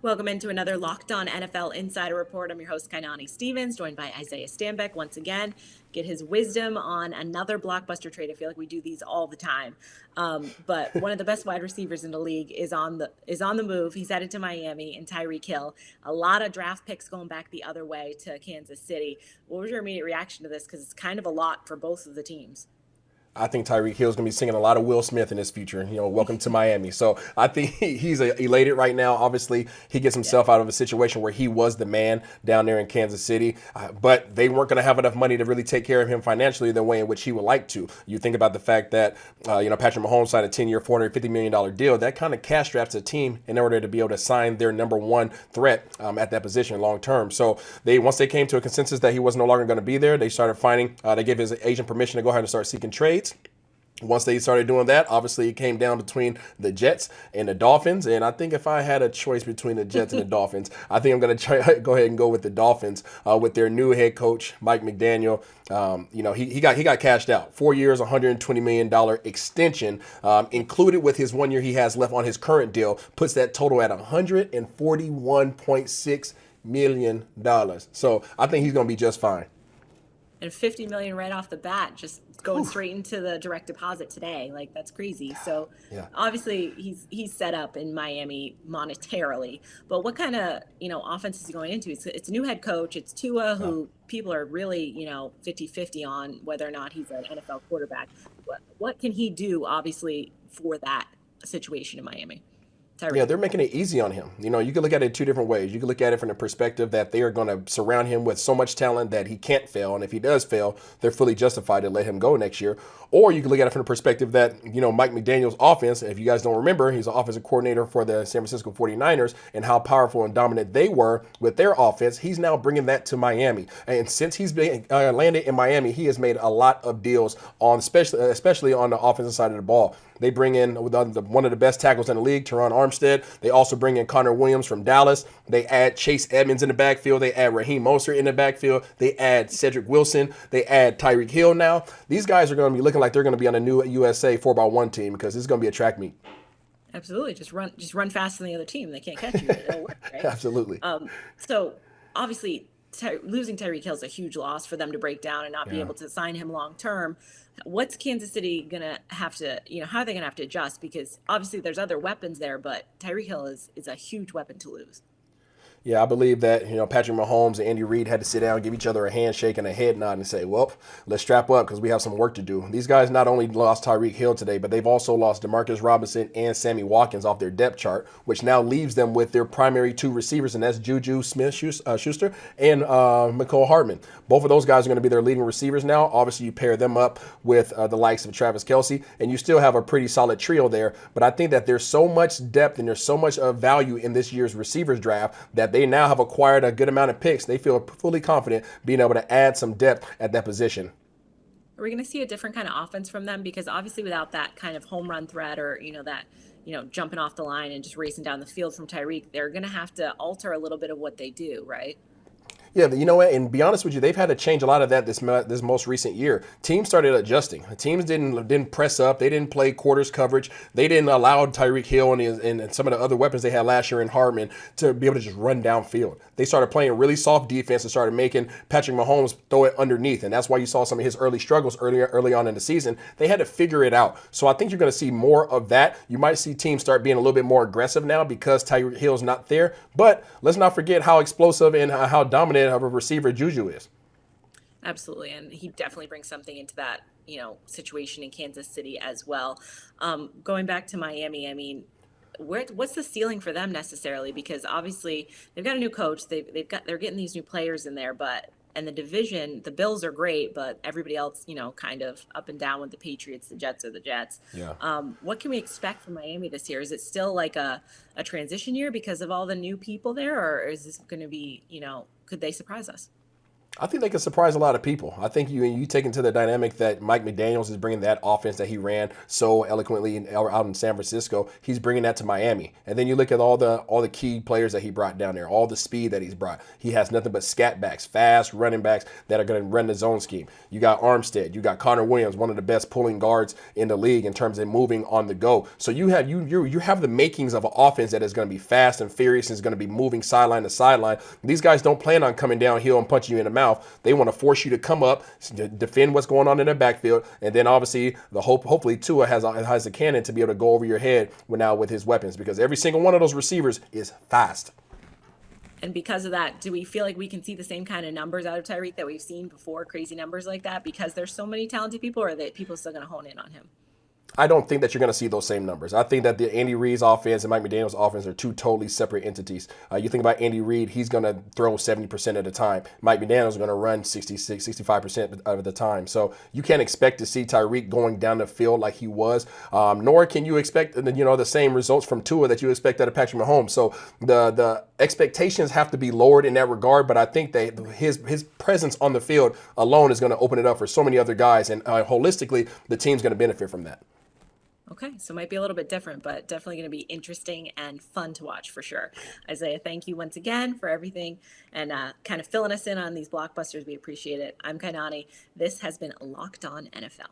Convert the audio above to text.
Welcome into another Locked On NFL Insider Report. I'm your host, Kainani Stevens, joined by Isaiah Stanbeck once again. Get his wisdom on another blockbuster trade. I feel like we do these all the time. But one of the best wide receivers in the league is on the move. He's headed to Miami, and Tyreek Hill. A lot of draft picks going back the other way to Kansas City. What was your immediate reaction to this? Because it's kind of a lot for both of the teams. I think Tyreek Hill's going to be singing a lot of Will Smith in his future. Welcome to Miami. So I think he's elated right now. Obviously, he gets himself out of a situation where he was the man down there in Kansas City, but they weren't going to have enough money to really take care of him financially the way in which he would like to. You think about the fact that, Patrick Mahomes signed a 10-year, $450 million deal. That kind of cash straps a team in order to be able to sign their number one threat at that position long term. So once they came to a consensus that he was no longer going to be there, they started finding, they gave his agent permission to go ahead and start seeking trades. Once they started doing that, obviously it came down between the Jets and the Dolphins. And I think if I had a choice between the Jets and the Dolphins, I think I'm going to go ahead and go with the Dolphins with their new head coach, Mike McDaniel. He got cashed out. 4 years, $120 million extension, included with his 1 year he has left on his current deal, puts that total at $141.6 million. So I think he's going to be just fine. And 50 million right off the bat, just going straight into the direct deposit today. Like, that's crazy. So Yeah. obviously he's set up in Miami monetarily, but what kind of, offense is he going into? It's a new head coach. It's Tua, who people are really, 50-50 on whether or not he's an NFL quarterback. What can he do, obviously, for that situation in Miami? Yeah, Tyreek. they're making it easy on him. You can look at it two different ways. You can look at it from the perspective that they are going to surround him with so much talent that he can't fail. And if he does fail, they're fully justified to let him go next year. Or you can look at it from the perspective that, Mike McDaniel's offense, if you guys don't remember, he's an offensive coordinator for the San Francisco 49ers, and how powerful and dominant they were with their offense. He's now bringing that to Miami. And since he's been landed in Miami, he has made a lot of deals on, especially on the offensive side of the ball. They bring in one of the best tackles in the league, Teron Armstead. They also bring in Connor Williams from Dallas. They add Chase Edmonds in the backfield. They add Raheem Mostert in the backfield. They add Cedric Wilson. They add Tyreek Hill now. These guys are going to be looking like they're going to be on a new USA 4x1 team because this is going to be a track meet. Absolutely. Just run faster than the other team. They can't catch you. It'll work, right? Absolutely. So obviously losing Tyreek Hill is a huge loss for them to break down and not be able to sign him long term. What's Kansas City going to have to, how are they going to have to adjust? Because obviously there's other weapons there, but Tyreek Hill is a huge weapon to lose. Yeah, I believe that, Patrick Mahomes and Andy Reid had to sit down, give each other a handshake and a head nod and say, well, let's strap up because we have some work to do. These guys not only lost Tyreek Hill today, but they've also lost Demarcus Robinson and Sammy Watkins off their depth chart, which now leaves them with their primary two receivers, and that's Juju Smith-Schuster and Mecole Hardman. Both of those guys are going to be their leading receivers now. Obviously, you pair them up with the likes of Travis Kelce, and you still have a pretty solid trio there. But I think that there's so much depth and there's so much value in this year's receivers draft that they now have acquired a good amount of picks. They feel fully confident being able to add some depth at that position. Are we going to see a different kind of offense from them? Because obviously without that kind of home run threat or, jumping off the line and just racing down the field from Tyreek, they're going to have to alter a little bit of what they do, right? Yeah, you know what? And be honest with you, they've had to change a lot of that this most recent year. Teams started adjusting. Teams didn't press up. They didn't play quarters coverage. They didn't allow Tyreek Hill and some of the other weapons they had last year in Hardman to be able to just run downfield. They started playing really soft defense and started making Patrick Mahomes throw it underneath. And that's why you saw some of his early struggles early on in the season. They had to figure it out. So I think you're going to see more of that. You might see teams start being a little bit more aggressive now because Tyreek Hill's not there. But let's not forget how explosive and how dominant of a receiver Juju is. Absolutely. And he definitely brings something into that, situation in Kansas City as well. Going back to Miami, I mean, what's the ceiling for them necessarily? Because obviously they've got a new coach. They're getting these new players in there, and the division, the Bills are great, but everybody else, kind of up and down with the Patriots. The Jets are the Jets. Yeah. What can we expect from Miami this year? Is it still like a transition year because of all the new people there, or is this going to be, could they surprise us? I think they could surprise a lot of people. I think you take into the dynamic that Mike McDaniels is bringing that offense that he ran so eloquently out in San Francisco. He's bringing that to Miami, and then you look at all the key players that he brought down there, all the speed that he's brought. He has nothing but scat backs, fast running backs that are going to run the zone scheme. You got Armstead, you got Connor Williams, one of the best pulling guards in the league in terms of moving on the go. So you have the makings of an offense that is going to be fast and furious and is going to be moving sideline to sideline. These guys don't plan on coming downhill and punching you in the mouth. They want to force you to come up, defend what's going on in the backfield, and then obviously hopefully Tua has a cannon to be able to go over your head with his weapons, because every single one of those receivers is fast. And because of that, do we feel like we can see the same kind of numbers out of Tyreek that we've seen before, crazy numbers like that, because there's so many talented people, or are that people still going to hone in on him? I don't think that you're going to see those same numbers. I think that the Andy Reid's offense and Mike McDaniel's offense are two totally separate entities. You think about Andy Reid, he's going to throw 70% of the time. Mike McDaniel's going to run 65% of the time. So you can't expect to see Tyreek going down the field like he was, nor can you expect the same results from Tua that you expect out of Patrick Mahomes. So the expectations have to be lowered in that regard, but I think that his presence on the field alone is going to open it up for so many other guys, and holistically, the team's going to benefit from that. Okay, so it might be a little bit different, but definitely going to be interesting and fun to watch for sure. Isaiah, thank you once again for everything and kind of filling us in on these blockbusters. We appreciate it. I'm Kainani. This has been Locked On NFL.